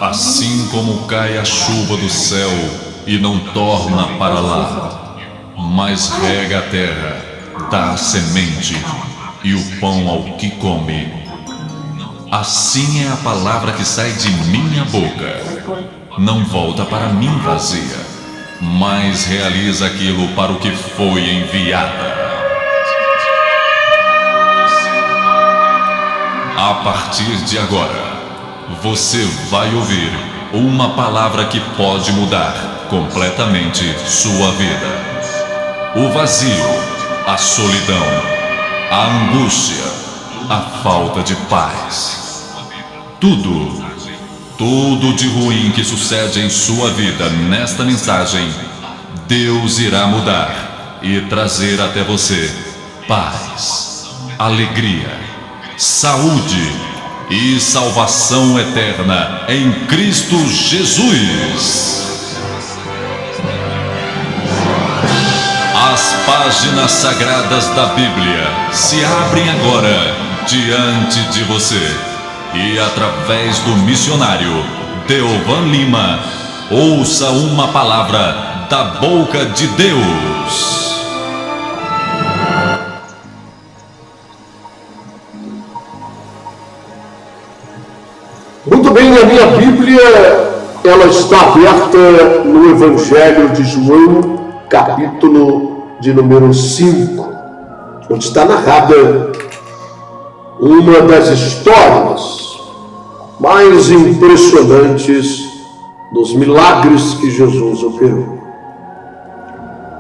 Assim como cai a chuva do céu e não torna para lá, mas rega a terra, dá a semente e o pão ao que come, assim é a palavra que sai de minha boca. Não volta para mim vazia, mas realiza aquilo para o que foi enviada. A partir de agora, você vai ouvir uma palavra que pode mudar completamente sua vida. O vazio, a solidão, a angústia, a falta de paz. Tudo de ruim que sucede em sua vida nesta mensagem, Deus irá mudar e trazer até você paz, alegria, saúde e salvação eterna em Cristo Jesus. As páginas sagradas da Bíblia se abrem agora diante de você e através do missionário Deovan Lima, ouça uma palavra da boca de Deus. Muito bem, a minha Bíblia, ela está aberta no Evangelho de João, capítulo de número 5, onde está narrada uma das histórias mais impressionantes dos milagres que Jesus operou.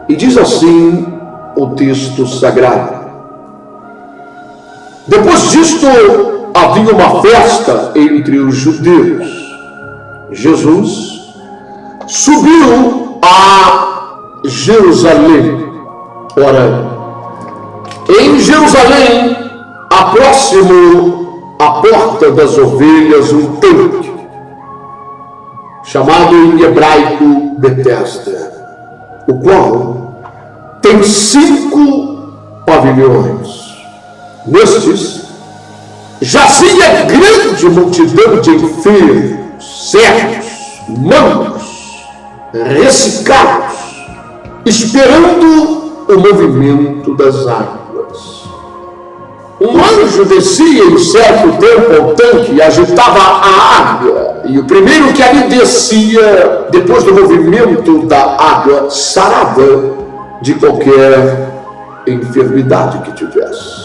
E diz assim o texto sagrado: depois disto, havia uma festa entre os judeus. Jesus subiu a Jerusalém. Ora, em Jerusalém, próximo à porta das ovelhas, um tanque, chamado em hebraico Betesda, o qual tem 5 pavilhões. Nestes jazia grande multidão de enfermos, cegos, mancos, ressecados, esperando o movimento das águas. Um anjo descia em certo tempo ao tanque e agitava a água, e o primeiro que ali descia, depois do movimento da água, sarava de qualquer enfermidade que tivesse.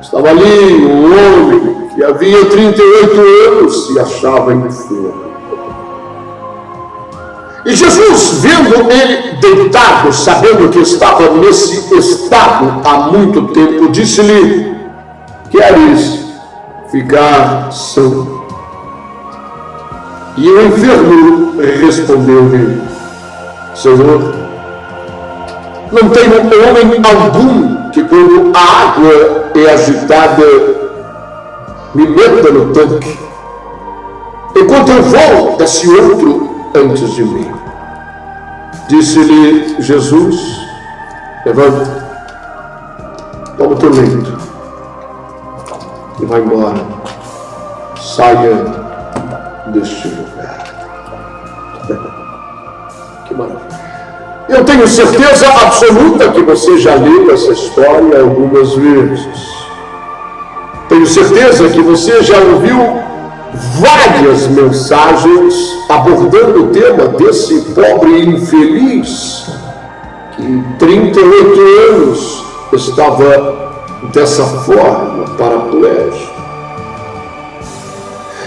Estava ali um homem que havia 38 anos se achava enfermo. E Jesus, vendo ele deitado, sabendo que estava nesse estado há muito tempo, disse-lhe: queres ficar são? E o enfermo respondeu-lhe: Senhor, não tenho homem algum que, quando a água é agitada, me meta no tanque. Enquanto eu vou, desce outro antes de mim. Disse-lhe Jesus: levanta, toma o teu leito e vai embora. Saia deste lugar. Que maravilha. Eu tenho certeza absoluta que você já leu essa história algumas vezes. Tenho certeza que você já ouviu várias mensagens abordando o tema desse pobre infeliz que 38 anos estava dessa forma, paraplégico.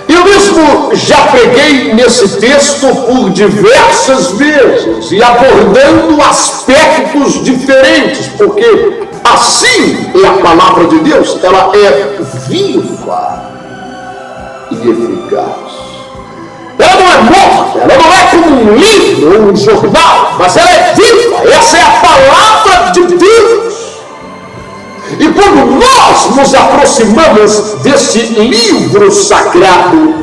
Eu mesmo já preguei nesse texto por diversas vezes e abordando aspectos diferentes, porque assim é a palavra de Deus, ela é viva e eficaz. Ela não é morta, ela não é como um livro ou um jornal, mas ela é viva. Essa é a palavra de Deus. E quando nós nos aproximamos desse livro sagrado,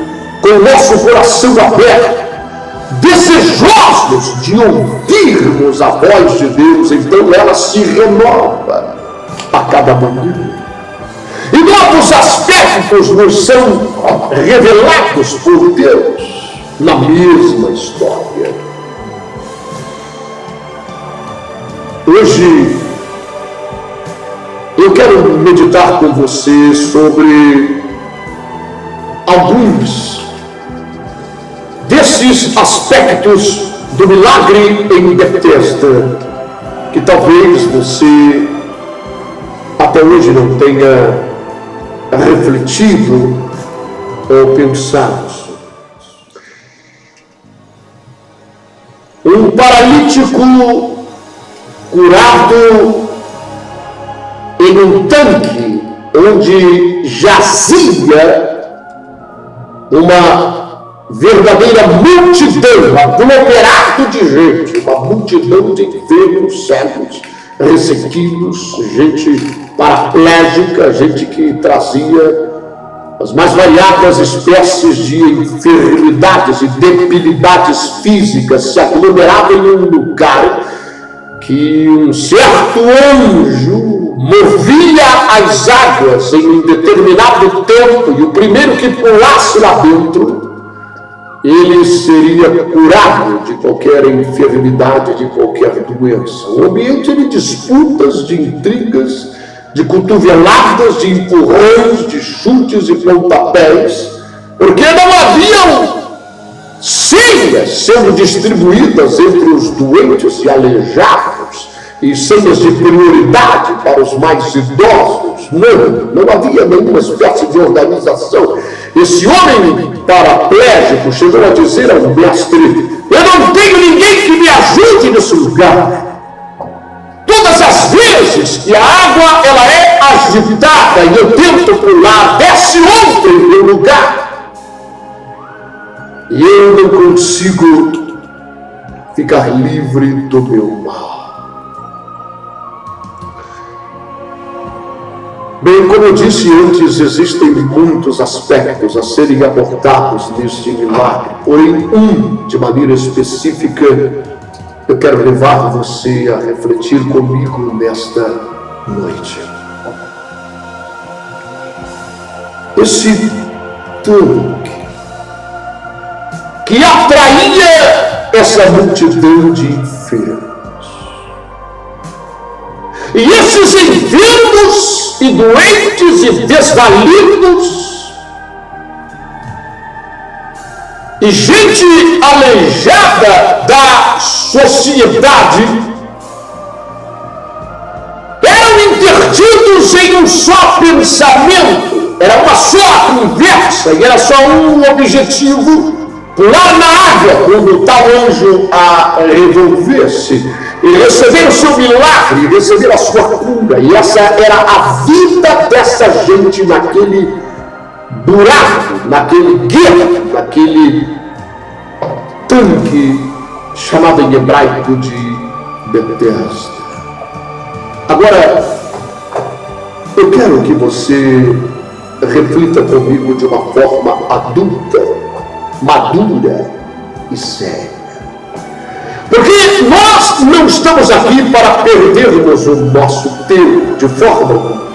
com o nosso coração aberto, desejosos de ouvirmos a voz de Deus, então ela se renova a cada manhã. E novos aspectos aspectos nos são revelados por Deus na mesma história. Hoje eu quero meditar com você sobre alguns desses aspectos do milagre em Betesda que talvez você até hoje não tenha refletido ou pensado. Um paralítico curado em um tanque onde jazia uma verdadeira multidão, aglomerado de gente, uma multidão de enfermos, cegos, ressequidos, gente paraplégica, gente que trazia as mais variadas espécies de enfermidades e debilidades físicas, se aglomeravam em um lugar que um certo anjo movia as águas em um determinado tempo, e o primeiro que pulasse lá dentro, ele seria curado de qualquer enfermidade, de qualquer doença. Um ambiente de disputas, de intrigas, de cotoveladas, de empurrões, de chutes e pontapés, porque não haviam senhas sendo distribuídas entre os doentes e aleijados, e senhas de prioridade para os mais idosos. Não havia nenhuma espécie de organização. Esse homem paraplégico chegou a dizer ao mestre: eu não tenho ninguém que me ajude nesse lugar. Todas as vezes que a água ela é agitada e eu tento pular, desce outro em meu lugar, e eu não consigo ficar livre do meu mal. Bem, como eu disse antes, existem muitos aspectos a serem abordados neste milagre, porém de maneira específica, eu quero levar você a refletir comigo nesta noite. Esse tanque que atraía essa multidão de enfermos. E esses enfermos e doentes e desvalidos e gente aleijada da sociedade eram intertidos em um só pensamento, era uma só conversa e era só um objetivo: pular na água quando tal anjo a revolvesse e receber o seu milagre, receber a sua cura. E essa era a vida dessa gente naquele buraco, naquele gueto, naquele tanque chamado em hebraico de Betesda. Agora, eu quero que você reflita comigo de uma forma adulta, madura e séria. Porque nós não estamos aqui para perdermos o nosso tempo de forma alguma.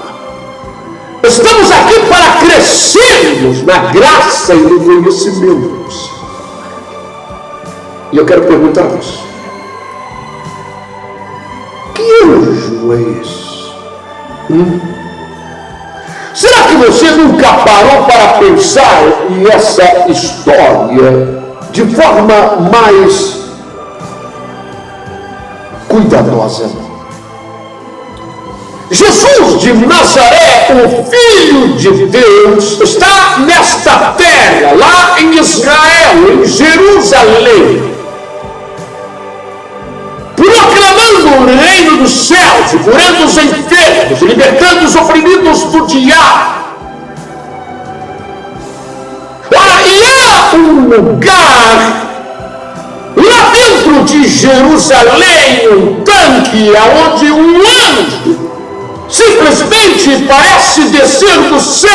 Estamos aqui para crescermos na graça e no conhecimento. E eu quero perguntar a você: que anjo é esse? Será que você nunca parou para pensar nessa história de forma mais cuidadosa? Jesus de Nazaré, o Filho de Deus, está nesta terra, lá em Israel, em Jerusalém, proclamando o reino dos céus, curando os enfermos, libertando os oprimidos do diabo. E há um lugar lá dentro de Jerusalém, um tanque, onde um anjo simplesmente parece descer do céu,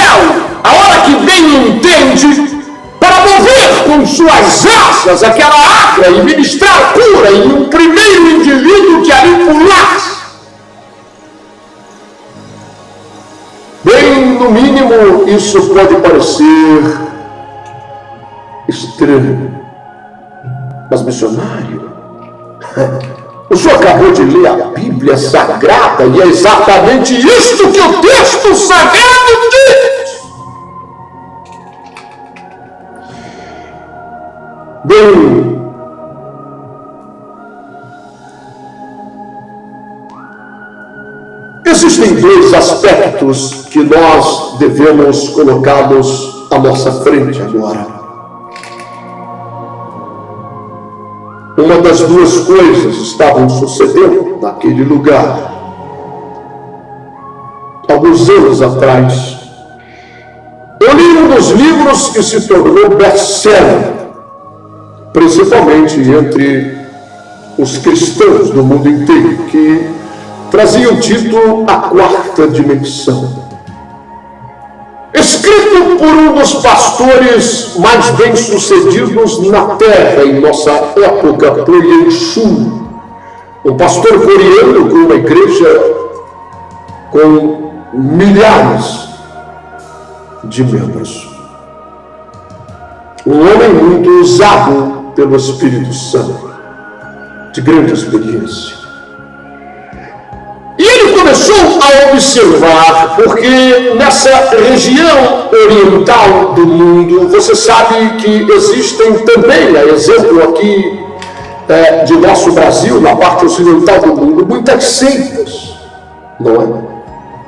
a hora que bem entende, para mover com suas asas aquela água e ministrar cura em um primeiro indivíduo que ali pulasse. Bem, no mínimo, isso pode parecer estranho. Mas, missionário, o senhor acabou de ler a Bíblia Sagrada e é exatamente isto que o texto sagrado diz. Bem, existem dois aspectos que nós devemos colocá-los à nossa frente agora. Uma das duas coisas estavam sucedendo naquele lugar. Alguns anos atrás, eu li um dos livros que se tornou best-seller, principalmente entre os cristãos do mundo inteiro, que trazia o título A Quarta Dimensão. Escrito por um dos pastores mais bem-sucedidos na terra em nossa época, por Yenshu, um pastor coreano com uma igreja com milhares de membros. Um homem muito usado pelo Espírito Santo, de grande experiência. E ele começou a observar, porque nessa região oriental do mundo, você sabe que existem também, a exemplo aqui de nosso Brasil, na parte ocidental do mundo, muitas seitas, não é?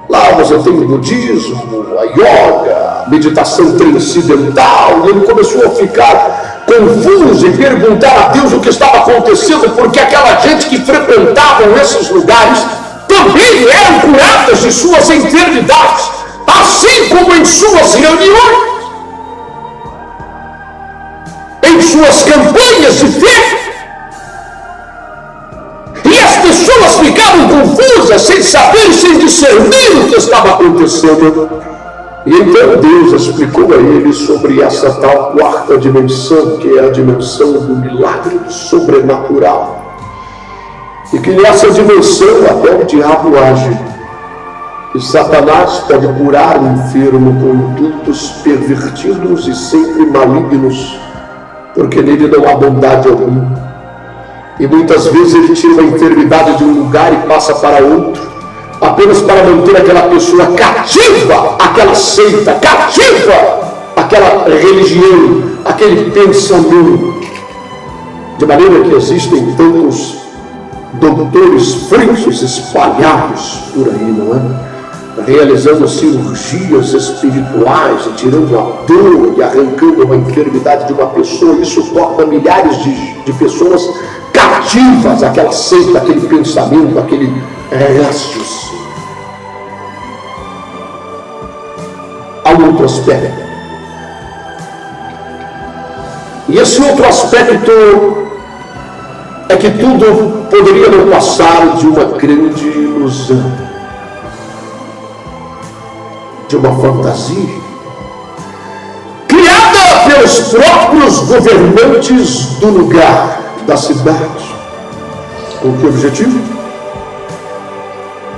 Lá você tem o budismo, a yoga, a meditação transcendental, e ele começou a ficar confuso e perguntar a Deus o que estava acontecendo, porque aquela gente que frequentavam esses lugares também eram curadas de suas enfermidades, assim como em suas reuniões, em suas campanhas de fé. E as pessoas ficavam confusas, sem saber, sem discernir o que estava acontecendo. E então Deus explicou a ele sobre essa tal quarta dimensão, que é a dimensão do milagre do sobrenatural. E que nessa dimensão até o diabo age. E Satanás pode curar o enfermo com intuitos pervertidos e sempre malignos, porque nele não há bondade alguma. E muitas vezes ele tira a enfermidade de um lugar e passa para outro, apenas para manter aquela pessoa cativa, aquela seita, cativa, aquela religião, aquele pensamento. De maneira que existem tantos doutores frios espalhados por aí, não é? Realizando cirurgias espirituais e tirando a dor e arrancando uma enfermidade de uma pessoa. Isso torna milhares de pessoas cativas àquela seita, aquele pensamento, aquele raciocínio. Há um outro aspecto. E esse outro aspecto é que tudo poderia não passar de uma grande ilusão, de uma fantasia, criada pelos próprios governantes do lugar, da cidade. Com que objetivo?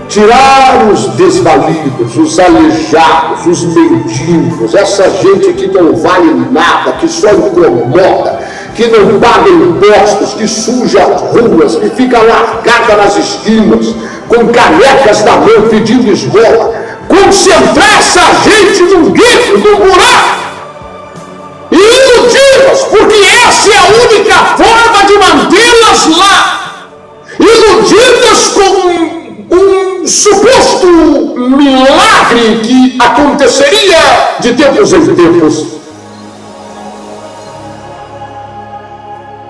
Tirar os desvalidos, os aleijados, os mendigos, essa gente que não vale nada, que só incomoda, que não paga impostos, que suja as ruas, que fica largada nas esquinas, com canecas na mão pedindo esmola. Concentrar essa gente num gueto, num buraco, e iludi-las, porque essa é a única forma de mantê-las lá, iludidas com um suposto milagre que aconteceria de tempos em tempos.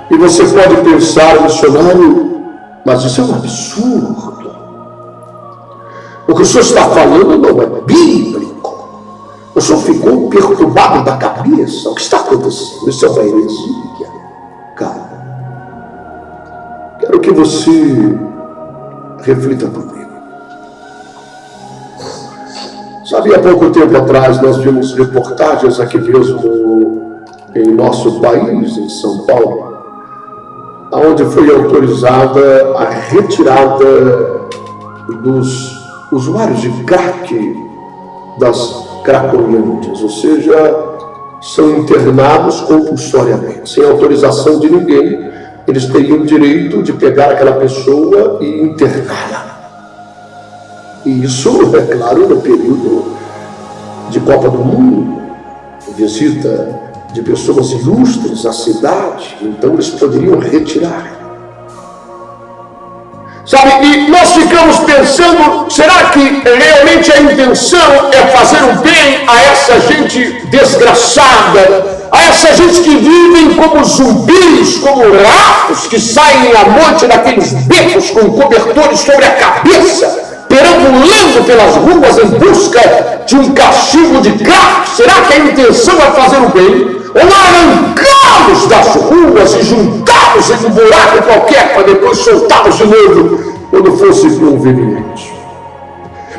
E você pode pensar, missionário, mas isso é um absurdo. O que o senhor está falando não é bíblico. O senhor ficou perturbado da cabeça. O que está acontecendo? Isso é uma heresia. Cara, quero que você reflita comigo. Sabe, há pouco tempo atrás nós vimos reportagens aqui mesmo em nosso país, em São Paulo, onde foi autorizada a retirada dos usuários de crack das Cracolândias, ou seja, são internados compulsoriamente, sem autorização de ninguém. Eles teriam o direito de pegar aquela pessoa e interná-la. E isso, é claro, no período de Copa do Mundo, visita de pessoas ilustres à cidade, então eles poderiam retirar. Sabe, e nós ficamos pensando, será que realmente a intenção é fazer o bem a essa gente desgraçada, a essa gente que vivem como zumbis, como ratos que saem à noite daqueles becos com cobertores sobre a cabeça, perambulando pelas ruas em busca de um cachimbo de crack? Será que a intenção é fazer o bem? Ou arrancá-los das ruas e juntá-los em um buraco qualquer para depois soltá-los de novo quando fosse conveniente?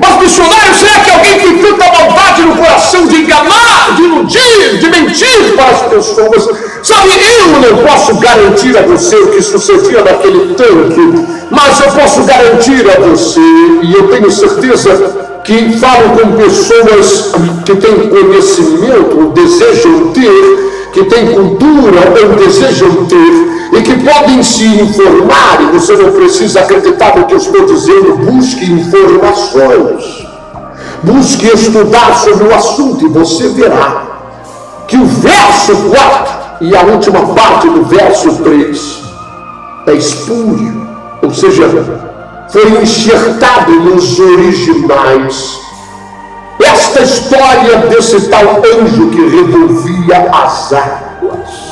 Mas, missionário, será que alguém tem tanta maldade no coração de enganar, de iludir, de mentir para as pessoas? Sabe, eu não posso garantir a você o que sucedia naquele tanque, mas eu posso garantir a você, e eu tenho certeza que falo com pessoas que têm conhecimento, ou desejam ter, que têm cultura, ou desejam ter, e que podem se informar, e você não precisa acreditar no que eu estou dizendo. Busque informações, busque estudar sobre o assunto, e você verá que o verso 4 e a última parte do verso 3 é espúrio, ou seja, foi enxertado nos originais esta história desse tal anjo que revolvia as águas.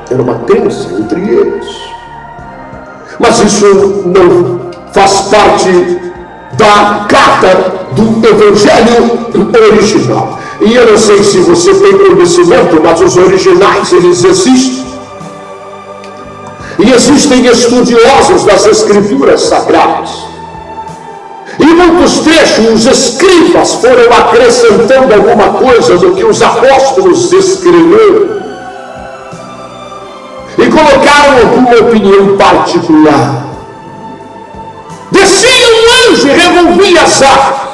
Era uma crença entre eles, mas isso não faz parte da carta do Evangelho original. E eu não sei se você tem conhecimento, mas os originais, eles existem. E existem estudiosos das Escrituras Sagradas. E muitos trechos, os escribas foram acrescentando alguma coisa do que os apóstolos escreveram. E colocaram alguma opinião particular. Descia um anjo e revolvia as águas.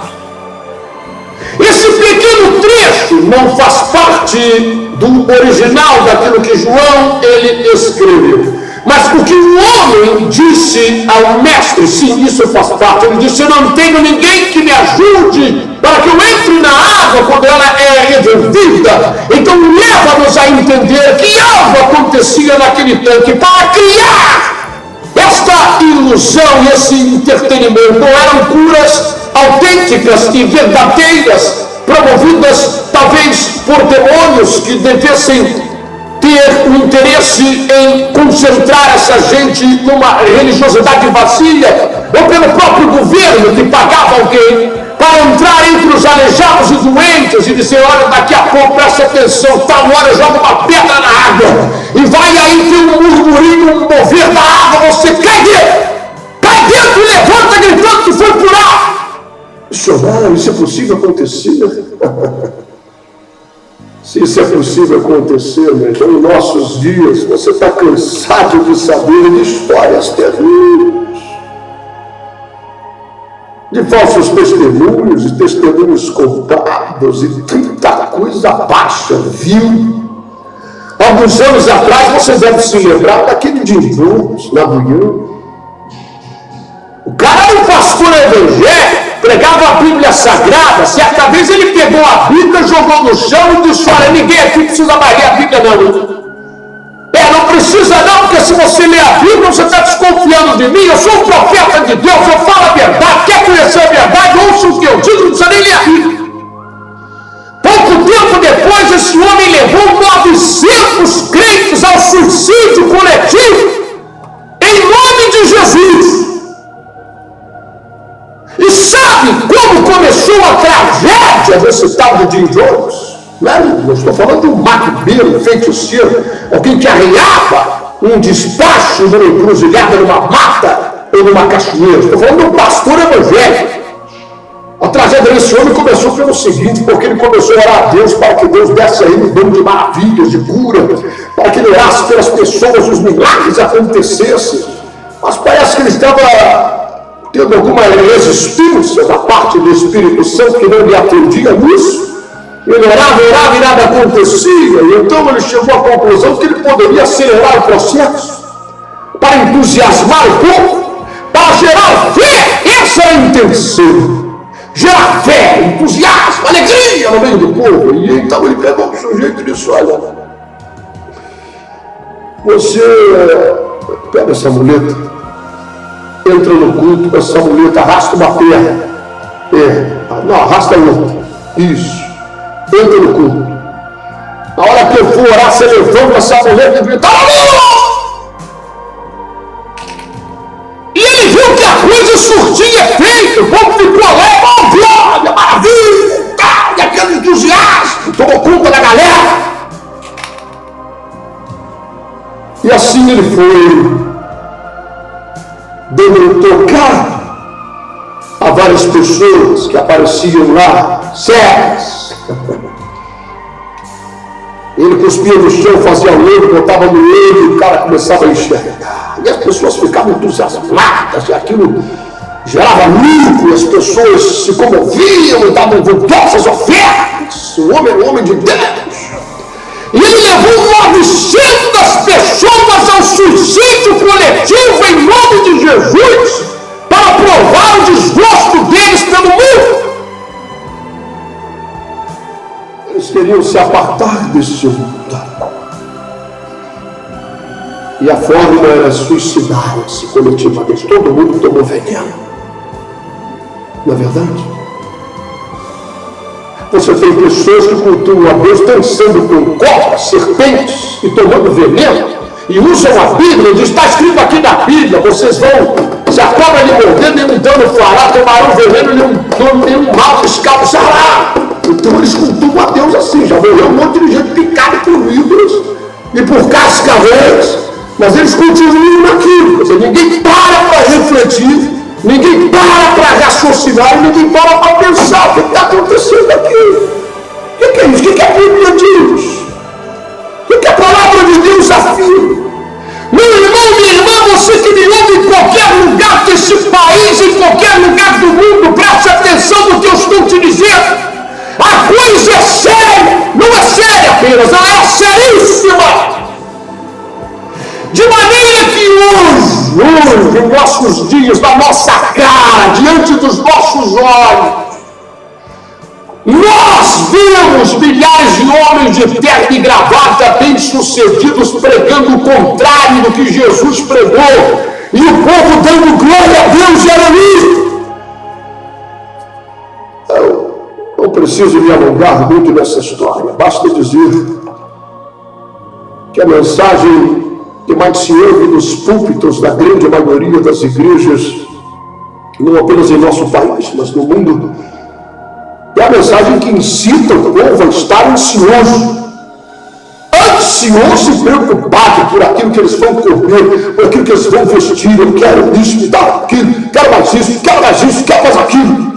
Esse pequeno trecho não faz parte do original daquilo que João ele escreveu. Mas o que o homem disse ao mestre, sim, isso faz parte. Ele disse: eu não tenho ninguém que me ajude para que eu entre na água quando ela é revolvida. Então leva-nos a entender que algo acontecia naquele tanque para criar esta ilusão e esse entretenimento. Não eram curas autênticas e verdadeiras, promovidas talvez por demônios que devessem ter um interesse em concentrar essa gente numa religiosidade vazia, ou pelo próprio governo que pagava alguém para entrar entre os aleijados e doentes e dizer: olha, daqui a pouco, presta atenção, tal hora joga uma pedra na água e vai aí ter um murmurinho, um mover da água, você cai dentro e levanta gritando que foi curar. Missionário, isso é possível acontecer? Se isso é possível acontecer, então em nossos dias você está cansado de saber de histórias terríveis, de falsos testemunhos e testemunhos comprados e tanta coisa baixa, vil. Alguns anos atrás você deve se lembrar daquele de Jones, na Buiú. O cara era um pastor evangélico, pregava a Bíblia Sagrada. Certa vez ele pegou a Bíblia, jogou no chão e disse: olha, ninguém aqui precisa mais ler a Bíblia não. Não precisa não, porque se você ler a Bíblia, você está desconfiando de mim. Eu sou um profeta de Deus, eu falo a verdade. Quer conhecer a verdade? Ouça o que eu digo, não precisa nem ler a Bíblia. Pouco tempo depois, esse homem levou 900 crentes ao suicídio coletivo, em nome de Jesus. E sabe como começou a tragédia desse tal de Jim Jones? Não estou falando de um macumbeiro, um feiticeiro, alguém que arreava um despacho numa encruzilhada, numa mata ou numa cachoeira. Estou falando de um pastor evangélico. A tragédia desse homem começou pelo seguinte: porque ele começou a orar a Deus para que Deus desse a ele um dom de maravilhas, de cura, para que ele orasse pelas pessoas, os milagres acontecessem. Mas parece que ele estava tendo alguma resistência da parte do Espírito Santo que não lhe atendia nisso. Ele orava e nada acontecia. E então ele chegou à conclusão que ele poderia acelerar o processo para entusiasmar o povo, para gerar fé. Essa é a intenção. Gerar fé, entusiasmo, alegria no meio do povo. E então ele pegou o sujeito e disse: olha, você pega essa muleta, entra no culto com essa muleta, arrasta uma perna. Não, arrasta outra. Isso. Entra no culto. Na hora que eu for orar, você levanta essa muleta e grita: e ele viu que a coisa surtia efeito. O povo ficou alegre: oh, glória, maravilha, e aquele entusiasmo tomou conta da galera. E assim ele foi dando tocar a várias pessoas que apareciam lá, cegas. Ele cuspia no chão, fazia o olho, botava no olho, e o cara começava a enxergar. E as pessoas ficavam entusiasmadas, e aquilo gerava lucro, as pessoas se comoviam e davam vultosas ofertas. O homem era um homem de Deus. E ele levou 900 pessoas ao suicídio coletivo em nome de Jesus, para provar o desgosto deles pelo mundo. Eles queriam se apartar desse mundo. E a forma era suicidar-se coletivamente. Todo mundo tomou veneno. Não é verdade? Você tem pessoas que cultuam a Deus dançando com cobras, serpentes e tomando veneno, e usam a Bíblia, diz: está escrito aqui na Bíblia, vocês vão, se a cobra lhe morder, nenhum dano fará, tomarão veneno, nenhum mal escapçará. Então eles cultuam a Deus assim. Já morreu um monte de gente picado por víboras e por cascavéis, mas eles continuam naquilo. Quer dizer, ninguém para refletir, ninguém para raciocinar, ninguém para pensar o que está acontecendo aqui. O que é isso? O que a Bíblia diz? O que a palavra de Deus afirma? Meu irmão, minha irmã, você que me ouve em qualquer lugar desse país, em qualquer lugar do mundo, preste atenção no que eu estou te dizendo. A coisa é séria, não é séria apenas, ela é seríssima. De maneira que hoje, em nossos dias, na nossa cara, diante dos nossos olhos, nós vemos milhares de homens de terno e gravata bem-sucedidos pregando o contrário do que Jesus pregou, e o povo dando glória a Deus e aleluia. Eu não preciso me alongar muito nessa história, basta dizer que a mensagem que mais se ouve nos púlpitos da grande maioria das igrejas, não apenas em nosso país, mas no mundo, é a mensagem que incita o povo a estar ansioso e preocupado por aquilo que eles vão comer, por aquilo que eles vão vestir. Eu quero isso, me dá aquilo, quero mais isso, quero mais isso, quero mais aquilo.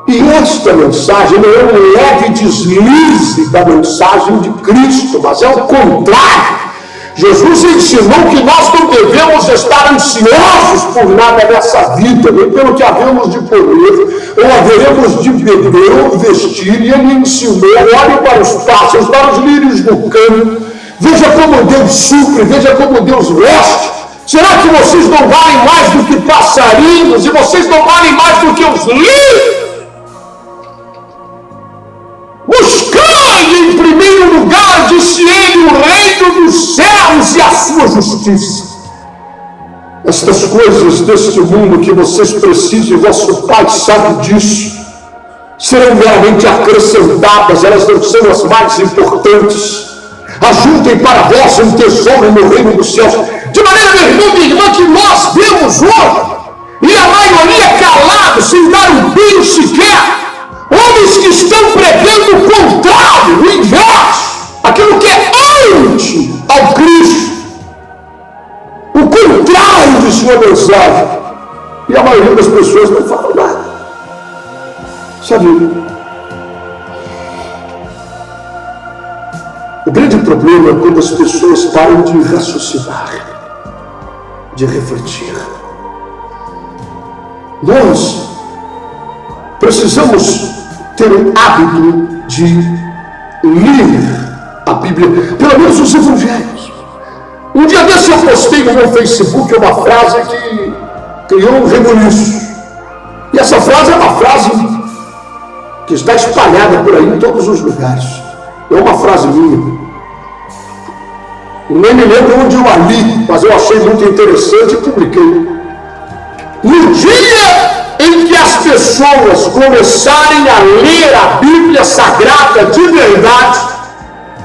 E esta mensagem não é um leve deslize da mensagem de Cristo, mas é o contrário. Jesus ensinou que nós não devemos estar ansiosos por nada nessa vida, nem pelo que havemos de comer, ou haveremos de beber ou vestir. E ele ensinou: olhe para os pássaros, para os lírios do campo, veja como Deus supre, veja como Deus veste. Será que vocês não valem mais do que passarinhos, e vocês não valem mais do que os lírios? Buscai em primeiro lugar, disse ele, o reino dos céus e a sua justiça. Estas coisas deste mundo que vocês precisam, e vosso Pai sabe disso, serão meramente acrescentadas, elas não são as mais importantes. Ajuntem para vós um tesouro no reino dos céus. De maneira, meu irmão, minha irmã, que nós vemos hoje, e a maioria calado, sem dar um brilho sequer, homens que estão pregando o contrário, o inverso, aquilo que é anti ao Cristo, o contrário de sua mensagem. E a maioria das pessoas não fala nada. Sabe, o grande problema é quando as pessoas param de raciocinar, de refletir. Nós precisamos ter o hábito de ler a Bíblia, pelo menos os evangelhos. Um dia desse eu postei no meu Facebook uma frase que criou um rebuliço. E essa frase é uma frase que está espalhada por aí em todos os lugares. É uma frase minha. Nem me lembro onde eu a li, mas eu achei muito interessante e publiquei. No dia em que as pessoas começarem a ler a Bíblia Sagrada de verdade,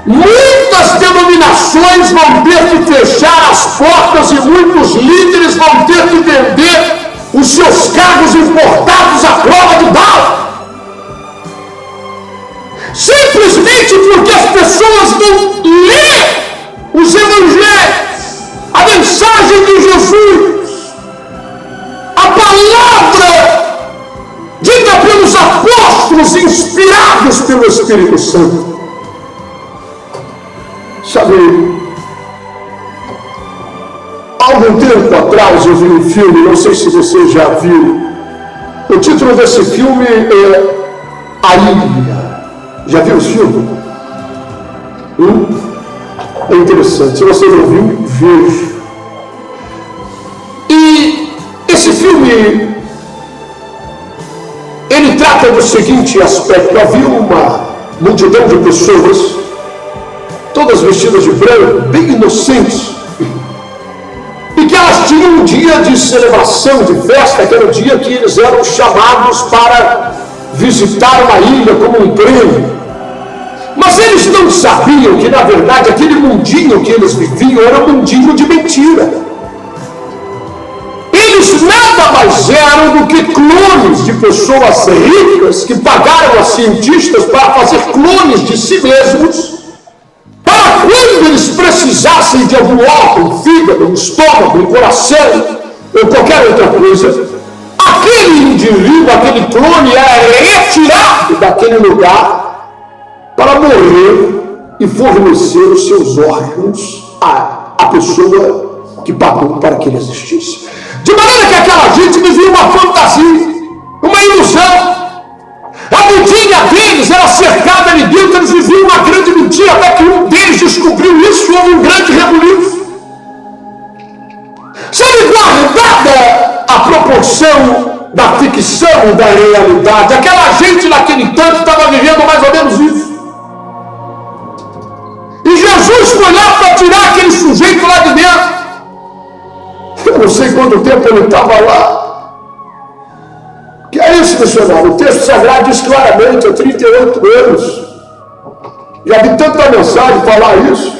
muitas denominações vão ter que fechar as portas e muitos líderes vão ter que vender os seus cargos importados à prova de bala. Simplesmente porque as pessoas vão ler os evangelhos, a mensagem de Jesus, a palavra dita pelos apóstolos inspirados pelo Espírito Santo. Sabe, há algum tempo atrás eu vi um filme, não sei se você já viu. O título desse filme é A Ilha. Já viu esse filme? É interessante. Se você não viu, veja. E esse filme, ele trata do seguinte aspecto. Havia uma multidão de pessoas, todas vestidas de branco, bem inocentes, e que elas tinham um dia de celebração, de festa, que era o dia que eles eram chamados para visitar uma ilha como um prêmio. Mas eles não sabiam que, na verdade, aquele mundinho que eles viviam era um mundinho de mentira. Eles nada mais eram do que clones de pessoas ricas que pagaram a cientistas para fazer clones de si mesmos, para quando eles precisassem de algum órgão, fígado, estômago, coração ou qualquer outra coisa, aquele indivíduo, aquele clone era retirado daquele lugar para morrer e fornecer os seus órgãos à pessoa que pagou para que ele existisse. De maneira que aquela gente vivia uma fantasia, uma ilusão. A vidinha deles era cercada ali dentro, eles viviam uma grande mentira, até que um deles descobriu isso, houve um grande rebuliço. Sabe, guardada a proporção da ficção e da realidade, aquela gente naquele tanto estava vivendo mais ou menos isso. E Jesus foi lá para tirar aquele sujeito lá de dentro. Eu não sei quanto tempo ele estava lá. Que é isso, missionário? O texto sagrado diz claramente, há 38 anos. Já vi tanta mensagem falar isso,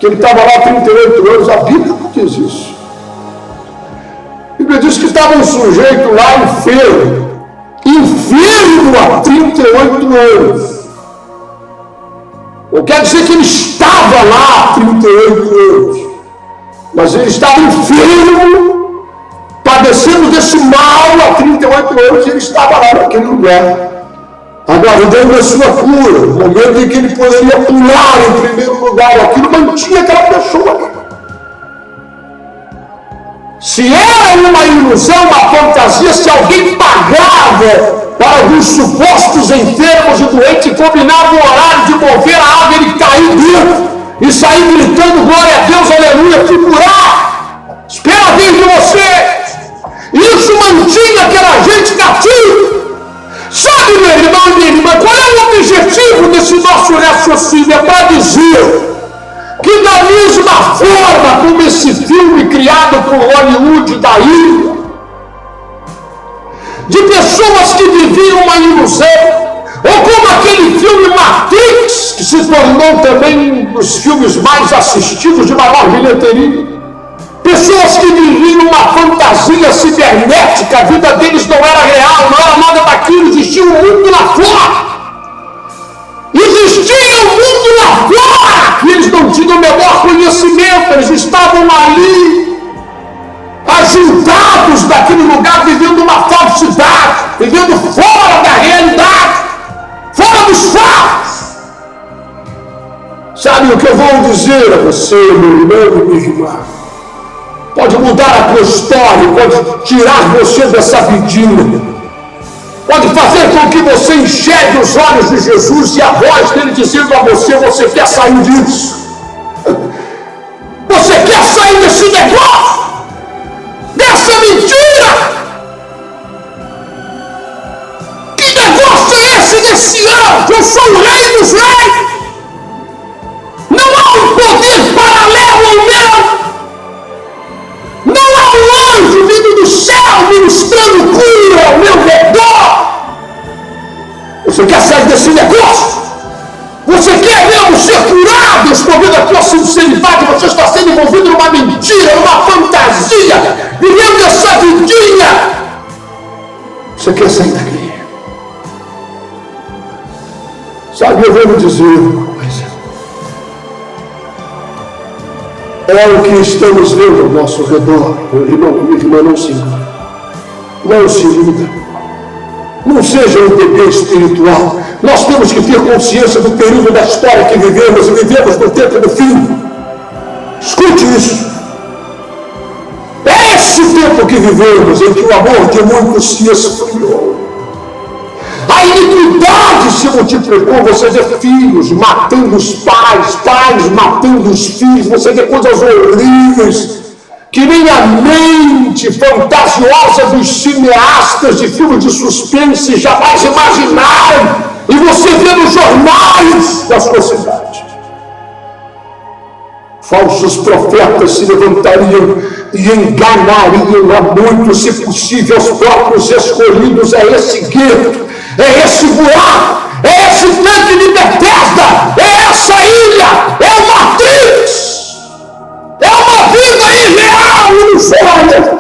que ele estava lá há 38 anos. A Bíblia não diz isso. A Bíblia diz que estava um sujeito lá enfermo há 38 anos. Não quer dizer que ele estava lá há 38 anos, mas ele estava enfermo, padecendo desse mal há 38 anos, e ele estava lá naquele lugar, aguardando a sua cura, no momento em que ele poderia pular em primeiro lugar. Aquilo mantinha aquela pessoa. Se era uma ilusão, uma fantasia, se alguém pagava para alguns supostos enfermos e doentes, combinava o horário de mover a água, ele cair dentro e sair gritando glória a Deus, aleluia, figurar, espera a vez de você. Isso mantinha aquela gente cativa. Sabe, meu irmão e minha irmã, qual é o objetivo desse nosso raciocínio? É para dizer que da mesma forma como esse filme criado por Hollywood da ilha, de pessoas que viviam uma ilusão, ou como aquele filme Matrix, que se tornou também um dos filmes mais assistidos, de maior bilheteria, pessoas que viviam uma fantasia cibernética, a vida deles não era real, não era nada daquilo, existia um mundo lá fora. Existia um mundo lá fora, que eles não tinham o menor conhecimento, eles estavam ali, ajudados daquele lugar, vivendo uma falsidade, vivendo fora da realidade, fora dos fatos. Sabe o que eu vou dizer a você, meu irmão e minha irmã? pode mudar a tua história, pode tirar você dessa vidinha, pode fazer com que você enxergue os olhos de Jesus e a voz dele dizendo a você: você quer sair disso? Você quer sair desse negócio? Dessa mentira? Que negócio é esse desse anjo? Eu sou o rei dos reis. Não há um poder paralelo ao meu. Não há um anjo vindo do céu ministrando cura ao meu redor. Você quer sair desse negócio? Você quer mesmo ser curado? Eu estou vendo a tua sinceridade. Você está sendo envolvido numa mentira, numa fantasia, vivendo essa vidinha. Você quer sair daqui? Sabe, eu vou lhe dizer uma coisa. É o que estamos vendo ao nosso redor. Meu irmão, minha irmã, não se engane. Não se iluda. Não seja um bebê espiritual. Nós temos que ter consciência do período da história que vivemos, e vivemos no tempo do fim. Escute isso. É esse tempo que vivemos em que o amor de muitos se esfriou. A iniquidade se multiplicou. Você vê filhos matando os pais, pais matando os filhos. Você vê coisas horríveis que nem a mente fantasiosa dos cineastas de filmes de suspense jamais imaginaram. E você vê nos jornais da sua cidade. Falsos profetas se levantariam e enganariam a muitos, se possível, os próprios escolhidos. É esse gueto, é esse buraco, é esse tanque de Betesda, é essa ilha, é o Matrix, é uma vida irreal e ilusória.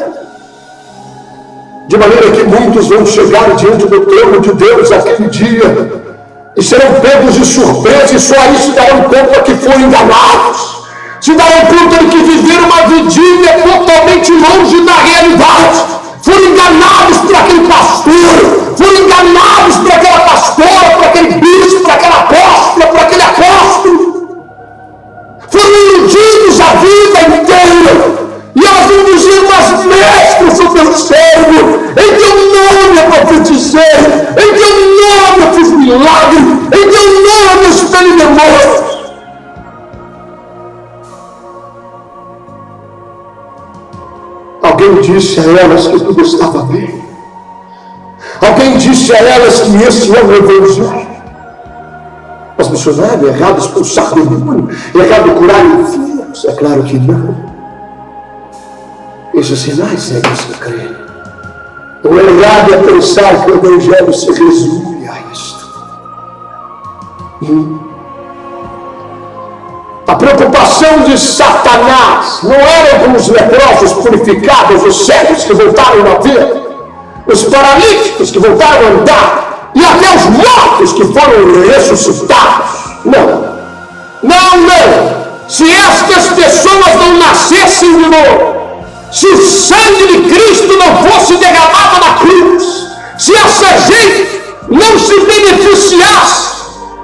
De maneira que muitos vão chegar diante do trono de Deus aquele dia e serão pegos de surpresa, e só aí se darão conta que foram enganados. Se darão conta de que viveram uma vidinha totalmente longe da realidade. Foram enganados por aquele pastor, foram enganados por aquela pastora, por aquele bispo, por aquela apóstola, por aquele apóstolo. Foram iludidos a vida inteira. E elas vão dizer: mas mestre, eu sou teu servo, em teu nome eu profetizei, em teu nome eu fiz milagre, em teu nome eu expeli demônios. Alguém disse a elas que tudo estava bem. Alguém disse a elas que esse é o Evangelho. Mas, missionário, é errado expulsar demônio, é errado curar enfermos? É claro que não. Esses sinais seguem os que creem. O errado é pensar que o Evangelho se resume a isto. A preocupação de Satanás não era com os leprosos purificados, os cegos que voltaram a ver, os paralíticos que voltaram a andar, e até os mortos que foram ressuscitados. Não. Não, não. Se estas pessoas não nascessem de novo, se o sangue de Cristo não fosse derramado na cruz, se essa gente não se beneficiasse,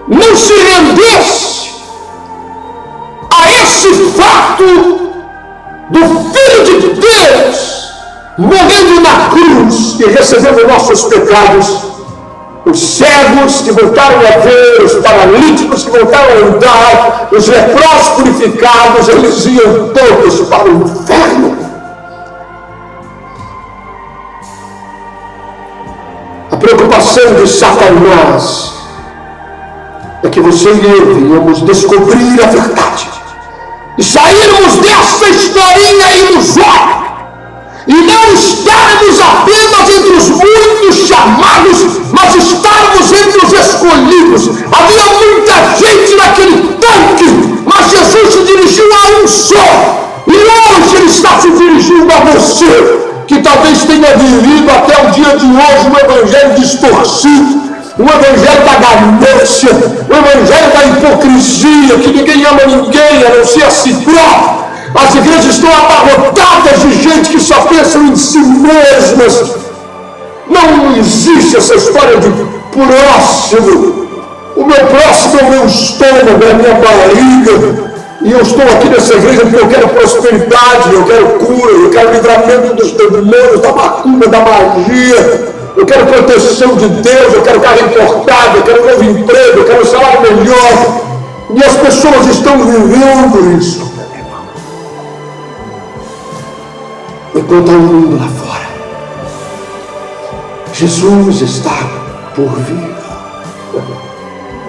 não se rendesse a esse fato do Filho de Deus morrendo na cruz e recebendo nossos pecados, os cegos que voltaram a ver, os paralíticos que voltaram a andar, os leprosos purificados, eles iam todos para o inferno. A preocupação de Satanás é que você e eu venhamos descobrir a verdade e sairmos dessa historinha ilusória e não estarmos apenas entre os muitos chamados, mas estarmos entre os escolhidos. Havia muita gente naquele tanque, mas Jesus se dirigiu a um só, e hoje ele está se dirigindo a você, que talvez tenha vivido até o dia de hoje um evangelho distorcido, um evangelho da ganância, um evangelho da hipocrisia, que ninguém ama ninguém a não ser a si próprio. As igrejas estão abarrotadas de gente que só pensa em si mesmas. Não existe essa história de próximo. O meu próximo é o meu estômago, é a minha barriga. E eu estou aqui nessa igreja porque eu quero prosperidade, eu quero cura, eu quero livramento dos demônios, da macumba, da magia. Eu quero proteção de Deus, eu quero carro importado, eu quero novo emprego, eu quero um salário melhor. E as pessoas estão vivendo isso. Enquanto há um mundo lá fora, Jesus está por vir,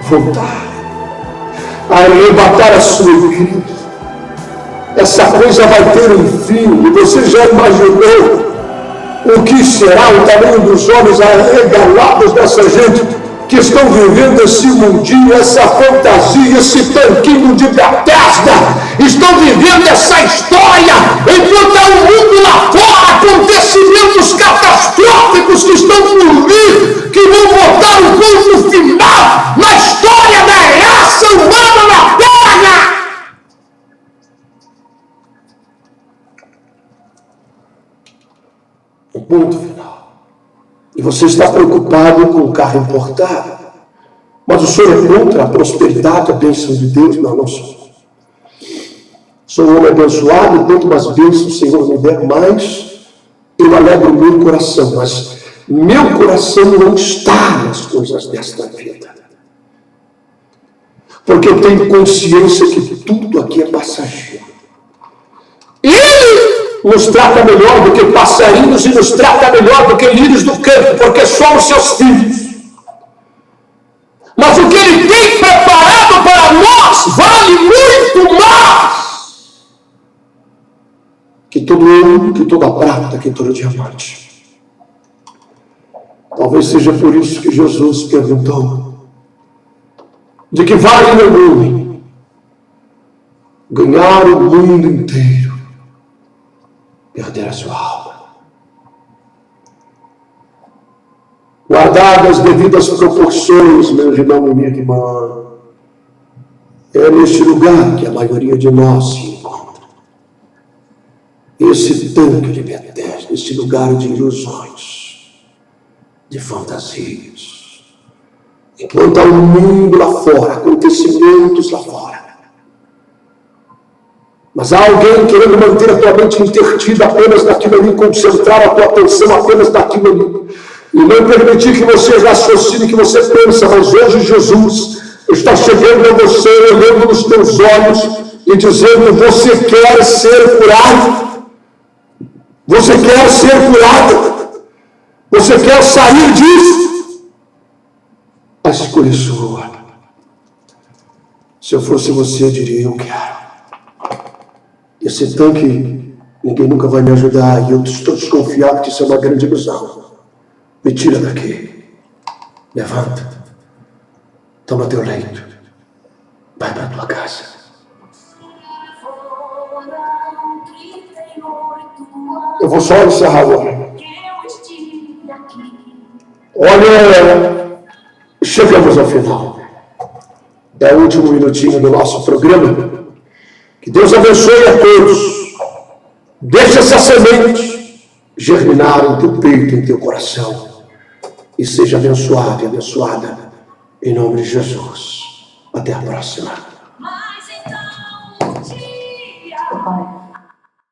voltar, a arrebatar a sua igreja. Essa coisa vai ter um fim, e você já imaginou o que será o tamanho dos homens arregalados dessa gente que estão vivendo esse mundinho, essa fantasia, esse tanquinho de Bethesda, estão vivendo essa história, enquanto há um mundo lá fora, acontecimentos catastróficos que estão por vir, que vão botar o ponto final na história da raça humana na Terra. O ponto final. E você está preocupado com o carro importado. Mas o senhor é contra a prosperidade, a bênção de Deus? Não, não sou. Sou um homem abençoado, e quanto mais bênção o Senhor me der, mais eu alegro o meu coração. Mas meu coração não está nas coisas desta vida. Porque eu tenho consciência que tudo aqui é passageiro. Ele nos trata melhor do que passarinhos e nos trata melhor do que lírios do campo, porque somos seus filhos. Mas o que ele tem preparado para nós vale muito mais que todo ouro, que toda prata, que todo diamante. Talvez seja por isso que Jesus perguntou: de que vale meu homem ganhar o mundo inteiro, perder a sua alma? Guardadas as devidas proporções, meu irmão e minha irmã, é neste lugar que a maioria de nós se encontra. Esse tanque de Bethesda, esse lugar de ilusões, de fantasias. Enquanto há um mundo lá fora, acontecimentos lá fora. Mas há alguém querendo manter a tua mente interdita apenas naquilo ali, concentrar a tua atenção apenas naquilo ali, e não permitir que você raciocine, que você pensa. Mas hoje Jesus está chegando a você, olhando nos teus olhos e dizendo: você quer ser curado? Você quer ser curado? Você quer sair disso? A escolha é sua. Se eu fosse você, eu diria: eu quero. Esse tanque, ninguém nunca vai me ajudar, e eu estou desconfiado que isso é uma grande ilusão. Me tira daqui. Levanta. Toma teu leito. Vai para tua casa. Eu vou só encerrar agora. Olha, chegamos ao final. É o último minutinho do nosso programa. Que Deus abençoe a todos. Deixa essa semente germinar em teu peito, em teu coração. E seja abençoado e abençoada em nome de Jesus. Até a próxima.